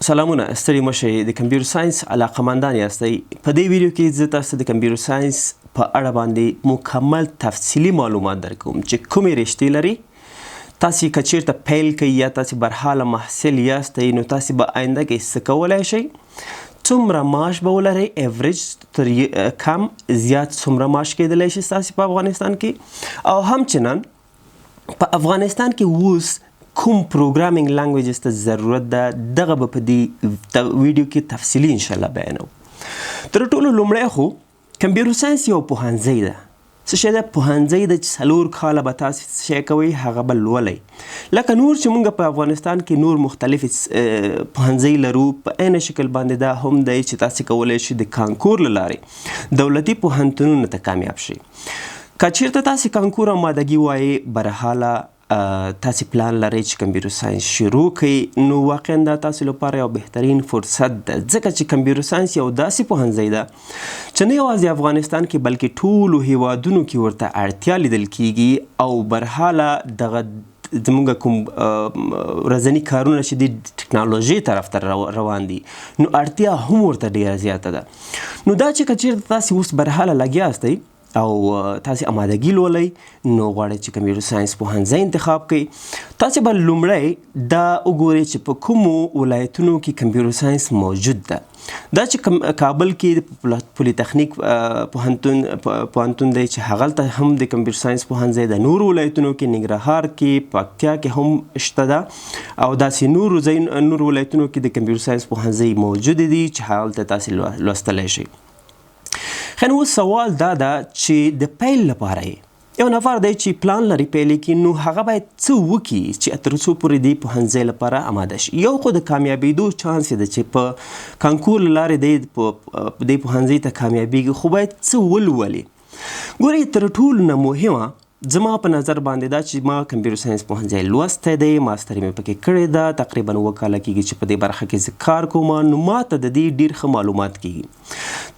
سلامونه ستړي مشئ د کمپیوټر ساينس علاقمندان یاستئ. په دې ویډیو کې زه تاسو د کمپیوټر ساينس په اړه باندې مکمل تفصیلی معلومات درکوم چې کومې رشتې لري. تاسو که چیرته پیل کوئ یا تاسو برحاله محصل یاستئ نو تاسو به آینده کې څه کولی شئ، څومره معاش به ولرئ، ایوریج تر کم زیات څومره معاش کیدلی شي تاسو په افغانستان کې، او همچنان په افغانستان کې اوس کوم پروګرامینګ لانګویجز ته ضرورت ده، دغه به په دې ویډیو کې تفصیلي انشاءالله بیانوم. تر ټولو لومړی خو کمپیوټر ساينس یو پوهنځی ده. څه شی ده؟ پوهنځی ده چې 4 کاله به تاسو څه شی کوئ هغه به لولئ. لکه نور چې موږ په افغانستان کې نور مختلف پوهنځی لرو، په عین شکل باندې دا هم دی چې تاسو کولی شئ د کانکور له لارې دولتي پوهنتونونو ته کامیاب شئ. که چیرته تاسو کانکور آمادګي وایئ، برحاله تاسو پلان لرئ چې کمپیوټر ساينس شروع کړئ، نو واقعا دا تاسو لپاره یو بهترین فرصت ده، ځکه چې کمپیوټر ساينس یو داسې پوهنځی ده چې نه یوازې افغانستان کې بلکې ټولو هیوادونو کې ورته اړتیا لیدل کیږي، او برحاله دغه زموږ کوم ورځني کارونه چې د ټکنالوژي طرف ته روان دي نو اړتیا هم ورته ډیره زیاته ده. نو دا چې که چیرته تاسو اوس برحاله لګیا یاستئ او تاسو آمادګي لولئ نو غواړئ چې کمپیوټر ساينس پوهنځی انتخاب کړئ، تاسو به لومړی دا وګورئ چې په کومو ولایتونو کې کمپیوټر ساينس موجود ده. دا چې کابل کې پولی تخنیک پوهنتون دی چې هغلته هم د کمپیوټر ساينس پوهنځی ده. نورو ولایتونو کې ننګرهار کې، پکتیا کې هم شته ده، او داسې نورو ولایتونو کې د کمپیوټر ساينس پوهنځی موجود دي چې هغلته تاسو لوستلی شئ. خو اوس سوال دا ده چې د پیل لپاره یو نفر دی چې پلان لري پیل کړي، نو هغه باید څه وکړي چې تر څو پورې د پوهنځي لپاره آماده شي. یو خو د کامیابېدو چانس دی چې په کانکور له لارې دی د پوهنځي ته کامیابېږي، خو باید څه ولولي. ګورئ، تر ټولو نه مهمه زما په نظر باندې دا چې ما کمپیوټر ساينس پوهنځی لوستی دی، ماستر مې پکې کړې ده، تقریبا 9 کاله کېږي چې په دې برخه کې زه کار کوم، نو ما ته د دې ډېر ښه معلومات کېږي.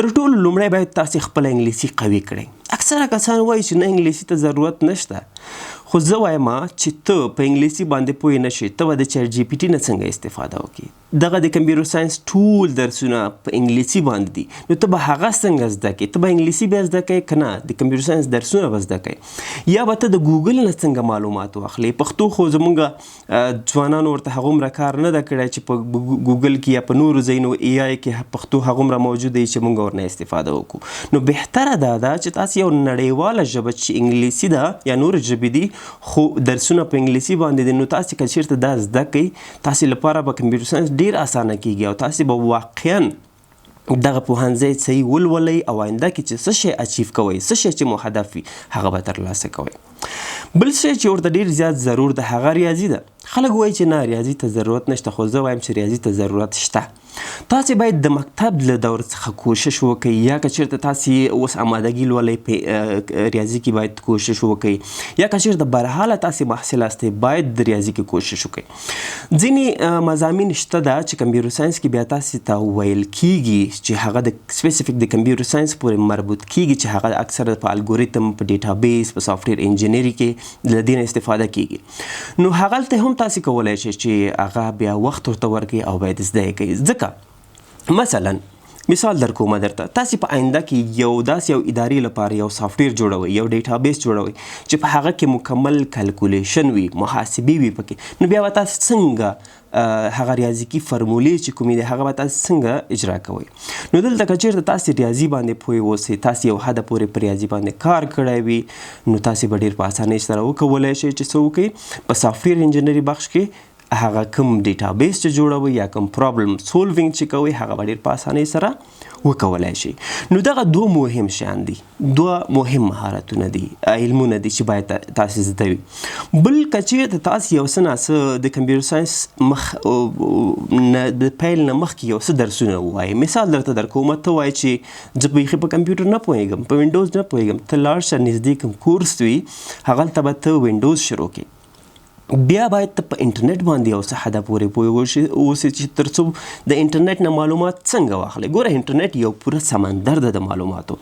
تر ټولو لومړی باید تاسې خپله انګلیسي قوي کړئ. اکثره کسان وایي چې نه انګلیسي ته ضرورت نشته، خو زه وایم چې ته په انګلیسي باندې پوه نه شې، ته به د چیټ جی پی ټي نه څنګه استفاده وکړې. دغه د کمپیوټر ساينس ټول درسونه په انګلیسي باندې دي، نو ته به هغه څنګه زده کړې؟ ته به انګلیسي بیا زده کړې که نه د کمپیوټر ساينس درسونه به زده کړې؟ یا به ته د ګوګل نه څنګه معلومات واخلې؟ پښتو خو زموږ ځوانانو ورته هغومره کار نه ده کړی چې په ګوګل کې یا په نورو ځایونو اي آی کې پښتو هغومره موجود دی چې موږ ورنه استفاده وکړو. نو بهتره دا ده چې تاسو یو نړیواله ژبه چې انګلیسي ده یا نور ژبې دي خو درسونه په انګلیسي باندې دي، نو تاسو که چیرته دا زده کړئ تاسو لپاره به کمپیوټر ساينس ډیر اسانه کیږي، او تاسو به واقعا دغه پوهنځی صحیح ولولئ، او آینده کې چې څه شی اچیو کوئ، څه شی چې مو هدف وي هغه به ترلاسه کوئ. بل شی چې ورته ډیر زیات ضرور ده هغه ریاضي ده. خلک وایي چې نه ریاضي ته ضرورت نشته، خو زه وایم چې ریاضي ته ضرورت شته. تاسو باید د مکتب له دور څخه کوشش وکړئ، یا که چیرته تاسو اوس آمادګي لولئ په ریاضي کې باید کوشش وکړئ، یا که چیرته برحاله تاسو محصل یاستئ باید د ریاضي کې کوشش وکړئ. ځینې مضامین شته ده چې کمپیوټر ساينس کې بیا تاسو ته ویل کیږي چې هغه د سپیسیفیک د کمپیوټر ساينس پورې مربوط کیږي، چې هغه اکثره په الګوریتم، په ډیټابیس، په سافټوير انجينري کې له دې نه استفاده کیږي. نو هغلته هم تاسو کولی شئ چې هغه بیا وخت ورته ورکړئ او باید زده یې کړئ. ځکه مثلا مثال در کومه درته، تاسو په آینده کې یو داسې یو ادارې لپاره یو سافټوير جوړوئ، یو ډیټابیس جوړوئ چې په هغه کې مکمل کلکولیشن وي، محاسبې وي پکې، نو بیا به تاسو څنګه هغه ریاضیکي فرمولې چې کومې دي هغه به تاسو څنګه اجرا کوئ. نو دلته که چیرته تاسو ریاضي باندې پوه اوسئ، تاسو یو حده پورې په ریاضي باندې کار کړی وي، نو تاسو به ډېر په اسانۍ سره وکولی شئ چې څه وکړئ په سافټویر انجینري بخش کې هغه کوم ډیټابیس چې جوړوي یا کوم پرابلم سولوینګ چې کوي هغه به ډېر په اسانۍ سره وکولی شي. نو دغه 2 مهم شیان دي، 2 مهم مهارتونه دي، علمونه دي چې باید تاسو زده وي. بل که چیرته تاسو یو څه ناڅه د کمپیوټر ساينس د پیل نه مخکې یو څه درسونه ووایئ. مثال درته درکوم، ته وایې چې زه بیخي په کمپیوټر نه پوهېږم، په وینډوز نه پوهېږم، ته لاړ شه نږدې کوم کورس وي هغلته به ته وینډوز شروع کړې. بیا باید ته په انټرنیټ باندې یو څه حده پورې پوه اوسې چې تر څو د انټرنیټ نه معلومات څنګه واخلې. ګوره انټرنیټ یو پوره سمندر ده د معلوماتو،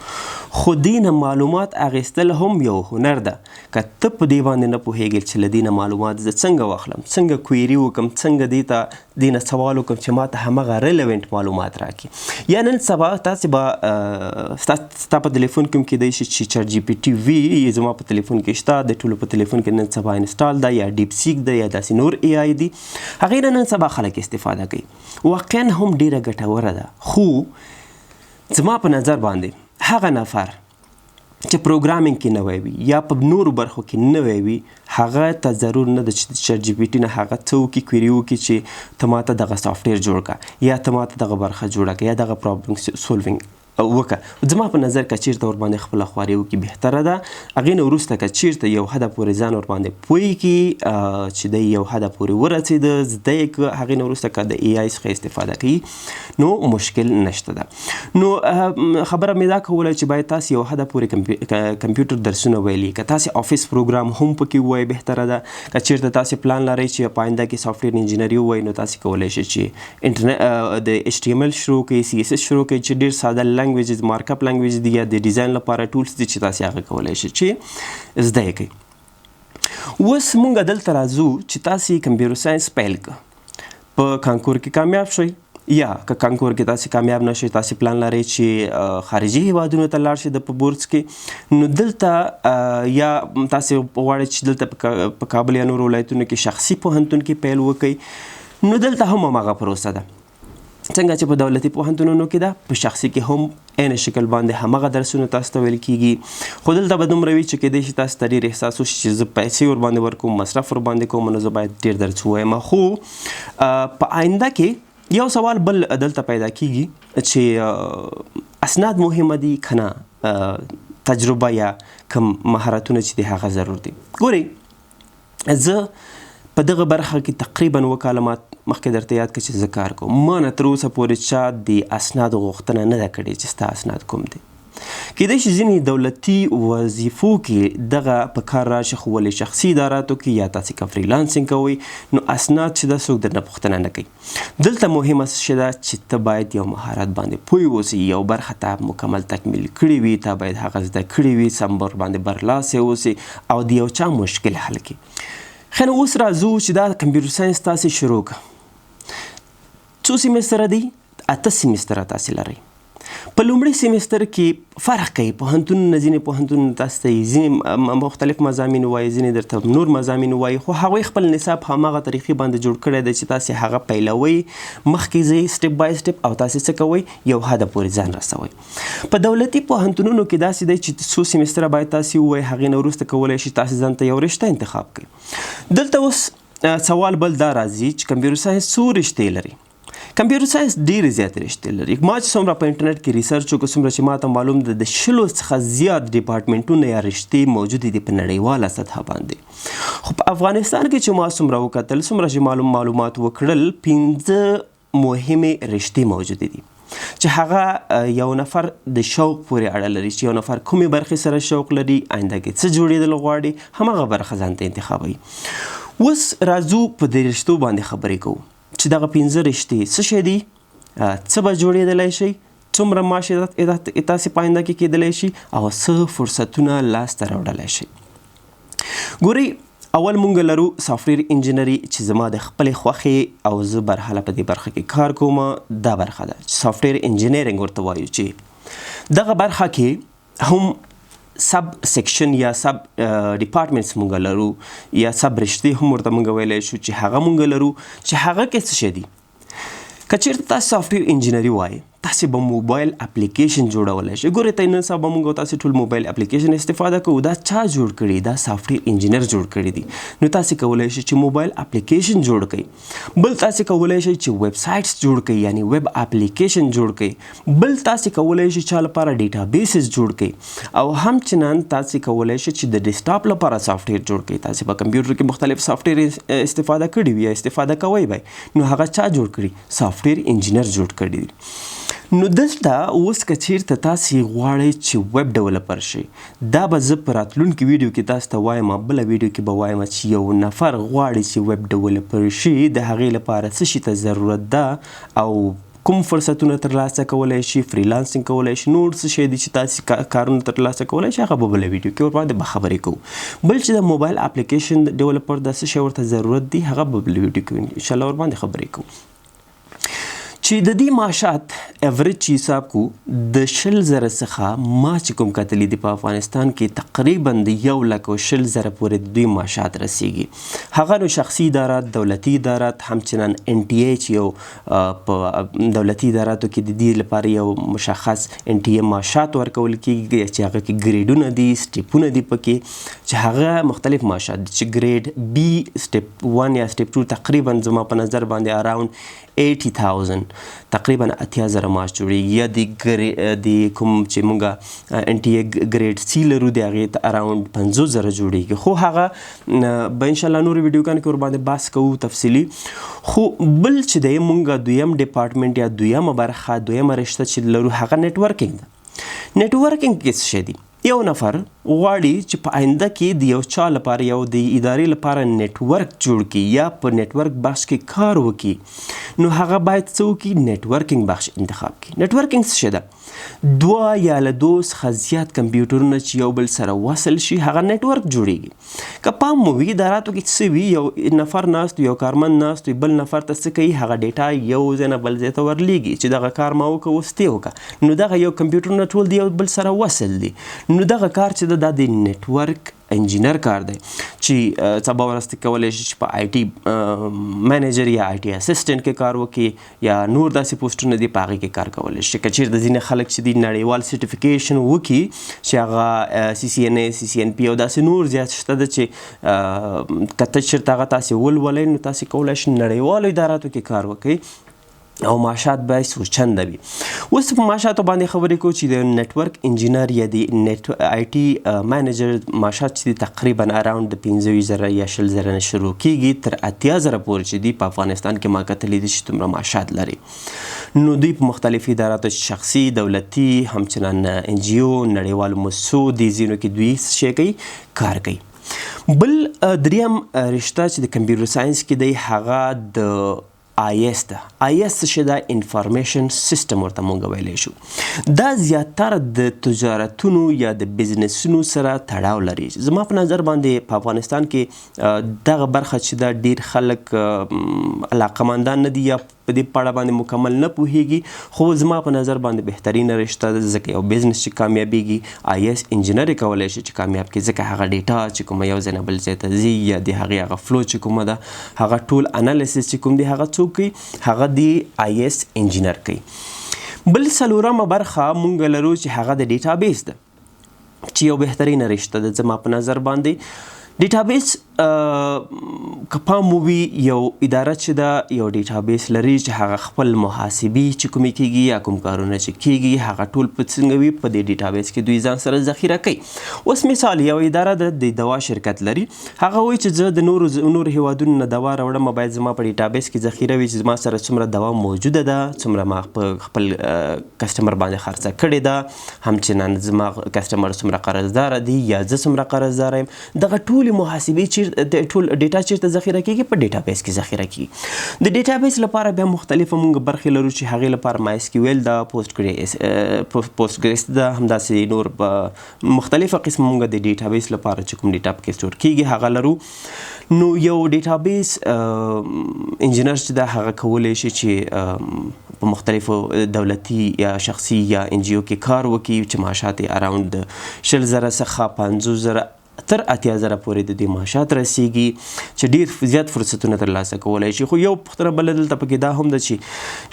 خو دې نه معلومات اخیستل هم یو هنر ده. که ته په دې باندې نه پوهېږې چې له دې نه معلومات زه څنګه واخلم، څنګه کویري وکړم، څنګه دې نه سوال وکړم چې ما ته همغه ریلیونټ معلومات راکړي. یا نن سبا تاسې به ستا په تلیفون کې هم کیدای شي چې چټ جی پی ټي وي زما په تلیفون کې شته، د ټولو په تلیفون کې نن سبا انسټال ده یا ډیپ سیک ده یا داسې نور ای آی دي، هغې نه نن سبا خلک استفاده کوي. واقعا هم ډیره ګټوره ده، خو زما په نظر باندې هغه نفر چې پروګرامینګ کې نوی وي یا په نورو برخو کې نوی وي، هغه ته ضرور نه ده چې چټ جی پی ټي نه هغه څه وکړي، کویري وکړي چې ته ماته دغه سافټویر جوړ کړه یا ته ماته دغه برخه جوړه کړه یا دغه پرابلم سولوینګ وکړه. زما په نظر که چیرته ورباندې خپله خواري وکړي بهتره ده. هغې نه وروسته که چیرته یو حده پورې ځان ورباندې پوه کړي چې دی یو حده پورې ورسېده، زده یې کړه، هغې نه وروسته که د ای آی څخه استفاده کوي نو مشکل نشته ده. نو خبره مې دا کوله چې باید تاسې یو حده پورې کمپیوټر درسونه ویلي، که تاسې آفیس پروګرام هم پکې ووایئ بهتره ده. که چیرته تاسې پلان لرئ چې په آینده کې سافټویر انجینري ووایئ نو تاسې کولی شئ چې د ایچ ټي ایم ایل شروع کړئ، سی ایس ایس شروع کړئ چې ډېر ساده لنګویجز مارک اپ لنګویج دي یا د ډیزاین لپاره ټولز دي چې تاسې هغه کولی شئ چې زده یې کړئ. اوس مونږ دلته راځو چې تاسې کمپیوټر ساینس پیل کړه، په کانکور کې کامیاب شئ یا که کانکور کې تاسې کامیاب نشئ، تاسې پلان لرئ چې خارجي هیوادونو ته لاړ شئ د په بورس کې، نو دلته یا تاسې غواړئ چې دلته په کابل یا نورو ولایتونو کې شخصي پوهنتون کې پیل وکړئ، نو دلته هم هماغه پروسه ده څنګه چې په دولتي پوهنتونونو کې ده، په شخصي کې هم عین شکل باندې هماغه درسونه تاسو ته ویل کېږي. خو دلته به دومره وي چې کیدای شي تاسو ته ډېر احساس وشي چې زه پیسې ورباندې ورکوم، مصرف ورباندې کوم، نو زه باید ډېر درس ووایم. خو په آینده کې یو سوال بل دلته پیدا کېږي چې اسناد مهمه دي که نه تجربه یا کوم مهارتونه چې دي هغه ضرور دي. ګورئ زه په دغه برخه کې تقریبا 2 کاله مخکې درته یاد کړه چې زه کار کوم. ما نه تر اوسه پورې چا د اسنادو غوښتنه نه ده کړې چې ستا اسناد کوم دي. کیدای شي ځینې دولتي وظیفو کې دغه په کار راشي، خو ولې شخصي اداراتو کې یا تاسې که فریلانسینګ کوئ نو اسناد چې ده څوک درنه پوښتنه نه کوي. دلته مهمه څه ده چې ته باید یو مهارت باندې پوه اوسې، یو برخه ته مکمل تکمیل کړې وي، ته باید هغه زده کړې وي، سم ورباندې برلاسی اوسې او د یو چا مشکل حل کړي. خو اوس راځو چې دا کمپیوټر ساینس تاسې شروع کړه. څو سیمستره دي؟ 8 سیمستره تاسې لرئ. په لومړي سیمستر کې فرق کوي، پوهنتونونه ځینې پوهنتونونه تاسو ته ځینې مختلف مضامین وایي، ځینې درته نور مضامین وایي، خو هغوی خپل نصاب هماغه طریقې باندې جوړ کړی دی چې تاسې هغه پیلوئ، مخکې ځئ سټپ بای سټپ او تاسې څه کوئ یو حده پورې ځان رسوئ. په دولتي پوهنتونونو کې داسې دی چې څو سیمستره باید تاسې ووایئ، هغې نه وروسته کولی شي تاسې ځان ته یو رشته انتخاب کړئ. دلته اوس سوال بل دا راځي چې کمپیوټر ساینس څو رشتې لري؟ کمپیوټر ساینس ډېرې زیاتې رشتې لري. ما چې څومره په انټرنیټ کې ریسرچ وکړ، څومره چې ما ته معلوم ده د 20 څخه زیات ډپارټمنټونه یا رشتې موجودې دي په نړیواله سطحه باندې. خو په افغانستان کې چې ما څومره وکتل، څومره چې معلومات وکړل، 5 مهمې رشتې موجودې دي چې هغه یو نفر د شوق پورې اړه لري، چې یو نفر کومې برخې سره شوق لري، آینده کې څه جوړېدل غواړي، هماغه برخه ځان ته انتخابوي. اوس راځو په دې رشتو باندې خبرې کوو چې دغه 5 رشتې څه شی دي، څه به جوړېدلی شي، څومره معاش تاسې په آینده کې کیدلی شي او څه فرصتونه لاسته راوړلی شي. ګورئ اول مونږ لرو سافټویر انجينري چې زما د خپلې خوښې او زه برحاله په دې برخه کې کار کوم. دا برخه ده چې سافټویر انجینرینګ ورته وایو، چې دغه برخه کې هم سب سیکشن یا سب ډپارټمنټس مونږ لرو یا سب رشتې هم ورته مونږ ویلی شو چې هغه مونږ لرو چې هغه کې څه شی دي. که چېرته تاسو سافټویر انجینري وایي، تاسې به موبایل اپلیکیشن جوړولی شئ. ګورئ ته نن سبا مونږ او تاسې ټول موبایل اپلیکیشن استفاده کوو. دا چا جوړ کړي؟ دا سافټویر انجینر جوړ کړي دي. نو تاسې کولی شئ چې موبایل اپلیکیشن جوړ کړئ. بل تاسې کولی شئ چې ویب سایټس جوړ کړئ، یعنی ویب اپلیکیشن جوړ کړئ. بل تاسې کولی شئ چا لپاره ډیټابیسز جوړ کړئ، او همچنان تاسې کولی شئ چې د ډیسکټاپ لپاره سافټویر جوړ کړئ. تاسې په کمپیوټر کې مختلف سافټویر استفاده کړي وي یا استفاده کوئ به، نو هغه چا جوړ کړي؟ سافټویر انجینر جوړ کړي دي. نو دلته اوس که چیرته تاسې غواړئ چې ویب ډیولپر شئ، دا به زه په راتلونکي ویډیو کې تاسو ته وایم، بله ویډیو کې به وایم چې یو نفر غواړي چې ویب ډیولپر شي، د هغې لپاره څه شي ته ضرورت ده او کوم فرصتونه ترلاسه کولی شي، فریلانسینګ کولی شي، نور څه شی دي چې تاسې کارونه ترلاسه کولی شي، هغه به بله ویډیو کې ورباندې به خبرې کوو. بل چې د موبایل اپلیکیشن ډیولپر د څه شی ورته ضرورت دي، هغه به بله ویډیو کې انشاءالله ورباندې خبرې کوو. چې د دې معاشات ایوریج چې حساب کو د 100,000 څخه ما چې کوم کتلی دي په افغانستان کې تقریبا د 1,20,000 پورې د دوی معاشات رسیږي. هغه نو شخصي ادارات، دولتي ادارات، همچنان NTA چې یو په دولتي اداراتو کې د دې لپاره یو مشخص NTA معاشات ورکول کېږي چې هغه کې ګریډونه دي، سټیپونه دي پکې چې هغه مختلف معاشات دي چې ګریډ B سټیپ 1 یا سټیپ 2 تقریبا زما په نظر باندې اراوند 80,000 تقریبا 80,000 معاش جوړیږي، یا د کوم چې مونږه NTA ګریډ C لرو د هغې ته اراوند 50,000 جوړیږي. خو هغه به انشاءالله نورو ویډیوګانو کې ورباندې بحث کوو تفصیلي. خو بل چې دی مونږه دویم ډپارټمنټ یا دویمه برخه، دویمه رشته چې لرو هغه نیټورکینګ ده. نیټورکینګ کې څه شی دی؟ یو نفر غواړي چې په آینده کې د یو چا لپاره، یو د ادارې لپاره نیټورک جوړ کړي یا په نیټورک بخش کې کار وکړي، نو هغه باید څه وکړي؟ نیټورکینګ بخش انتخاب کړي. نیټورکینګ څه شی ده؟ 2 یا له 2 څخه زیات کمپیوټرونه چې یو بل سره وصل شي، هغه نیټورک جوړیږي. که پام مو وي اداراتو کې څه وي، یو نفر ناست، یو کارمند ناست، بل نفر ته څه کوي، هغه ډیټا یو ځای نه بل ځای ته ورلیږي چې دغه کار ما وکړه اوس ته وکړه، نو دغه یو کمپیوټرونه ټول د یو بل سره وصل دي. نو دغه کار چې دا د نیټورک انجینر کار دی چې سبا ورځ کولی شي چې په IT منیجر یا IT اسسټنټ کې کار وکړي، یا نور داسې پوسټونه دي په هغې کې کار کولی شي. که چېرته ځینې خلک چې دي نړیوال سرټیفیکیشن وکړي چې هغه CCNA CCNP او داسې نور زیات شته ده چې که ته چېرته هغه تاسې ولولئ نو تاسې کولی شئ نړیوالو اداراتو کې کار وکړئ او معاشات به څو چنده وي. اوس په معاشاتو باندې خبرې کوو چې د نیټورک انجینر یا د IT منیجر معاشات چې دي تقریبا اراوند د 15,000 یا 20,000 نه شروع کېږي تر 80,000 پورې چې دي په افغانستان کې ما کتلی دي چې دومره معاشات لري. نو دوی په مختلفو اداراتو شخصي، دولتي، همچنان NGO، نړیوالو مؤسسو دې ځینو کې دوی څه شی کوي؟ کار کوي. بل دریم رشته چې د کمپیوټر ساينس کې دی هغه د IS ده. IS څه شی ده؟ انفارمیشن سیستم ورته مونږ ویلی شو. دا زیاتره د تجارتونو یا د بزنسونو سره تړاو لري. زما په نظر باندې په افغانستان کې دغه برخه چې ده ډیر خلک علاقمندان نه دي یا په دې پاړه باندې مکمل نه پوهیږي، خو زما په نظر باندې بهترینه رشته ده، ځکه یو بزنس چې کامیابیږي IS انجینري کولی شي چې کامیاب کړي، ځکه هغه ډیټا چې کومه یو ځای نه بل ځای ته ځي یا د هغې هغه فلو چې کومه ده، هغه ټول انالیسس چې کوم دی هغه څوک کوي؟ هغه د IS انجینر کوي. بل څلورمه برخه مونږ لرو چې هغه د ډیټابیس ده چې یو بهترینه رشته ده زما په نظر باندې. ډیټابیس که پام وي یو اداره چې ده یو ډیټابیس لري چې هغه خپل محاسبي چې کومې کېږي یا کوم کارونه چې کېږي هغه ټول په څنګه وي په دې ډیټابیس کې دوی ځان سره ذخیره کوي. اوس مثال یو اداره د دوا شرکت لري، هغه وایي چې زه د نورو هیوادونو نه دوا راوړم، باید زما په ډیټابیس کې ذخیره وي چې زما سره څومره دوا موجوده ده، څومره ما په خپل کسټمر باندې خرڅه کړې ده، همچنان زما کسټمر څومره قرضدار دي یا زه څومره قرضدار یم. دغه ټول محاسبې چیرته ټول ډیټا چیرته ذخیره کېږي؟ په ډیټابیس کې ذخیره کېږي. د ډیټابیس لپاره بیا مختلفه مونږ برخې لرو چې هغې لپاره MySQL ده، پوسټګریس ده، همداسې نور مختلفه قسمه مونږ د ډیټابیس لپاره چې کوم ډیټا پکې سټور کېږي هغه لرو. نو یو ډیټابیس انجینر چې ده هغه کولی شي چې په مختلفو دولتي یا شخصي یا NGO کې کار وکړي چې معاشات یې اراوند 20,000 څخه 50,000 تر 80,000 پورې د دې معاشات رسیږي چې ډیر زیات فرصتونه ترلاسه کولی شي. خو یو پوښتنه بله دلته پکې دا هم ده چې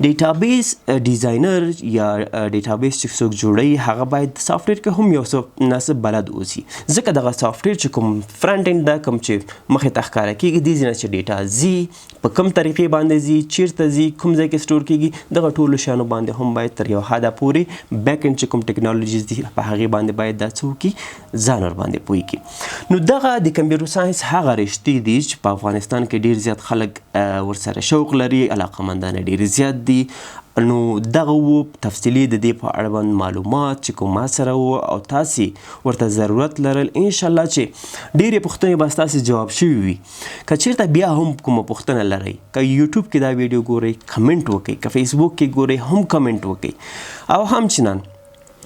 ډیټابیس ډیزاینر یا ډیټابیس چې څوک جوړوي هغه باید سافټویر کې هم یو څه مناسب بلد اوسي، ځکه دغه سافټویر چې کوم فرنټ انډ ده، کوم چې مخې ته ښکاره کېږي، دې ځای نه چې ډیټا ځي په کوم طریقې باندې ځي، چیرته ځي، کوم ځای کې سټور کېږي، دغه ټولو شیانو باندې هم باید تر یو حده پورې بیک انډ چې کوم ټیکنالوژیز دي په هغې باندې باید دا څه وکړي، ځان ورباندې پوه کړي. نو دغه د کمپیوټر ساينس هغه رشتې دي چې په افغانستان کې ډیر زیات خلک ورسره شوق لري، علاقمندان ډیر زیات دي. نو دغه و تفصیلي د دې په اړوند معلومات چې کوم ما سره و او تاسې ورته ضرورت لرل، انشاءالله چې ډېرې پوښتنې به ستاسې جواب شوي وي. که چېرته بیا هم کومه پوښتنه لرئ، که یوټیوب کې دا ویډیو ګورئ کمنټ وکئ، که فیسبوک کې ګورئ هم کمنټ وکئ، او همچنان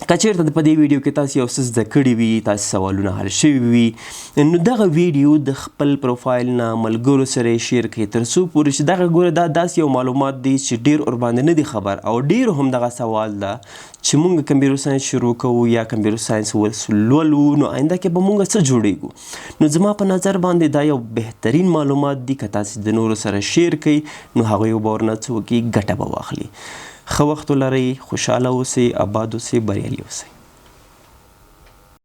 که چېرته په دې ویډیو کې تاسو یو څه زده کړي وي، تاسو سوالونه حل شوي وي، نو دغه ویډیو د خپل پروفایل نه ملګرو سره یې شیر کړئ تر څو پورې چې دغه ګوره دا داسې یو معلومات دی چې ډېر ورباندې نه دي خبر، او ډېرو هم دغه سوال ده چې مونږ کمپیوټر ساينس شروع کوو یا کمپیوټر ساينس ولولو، نو آینده کې به مونږ څه جوړیږو. نو زما په نظر باندې دا یو بهترین معلومات دي. که تاسو د نورو سره شیر کړئ نو هغوی به ورنه څه وکړي، ګټه به واخلي. ښه وخت ولرئ، خوشحاله اوسئ، آباد اوسئ، بریالي اوسئ.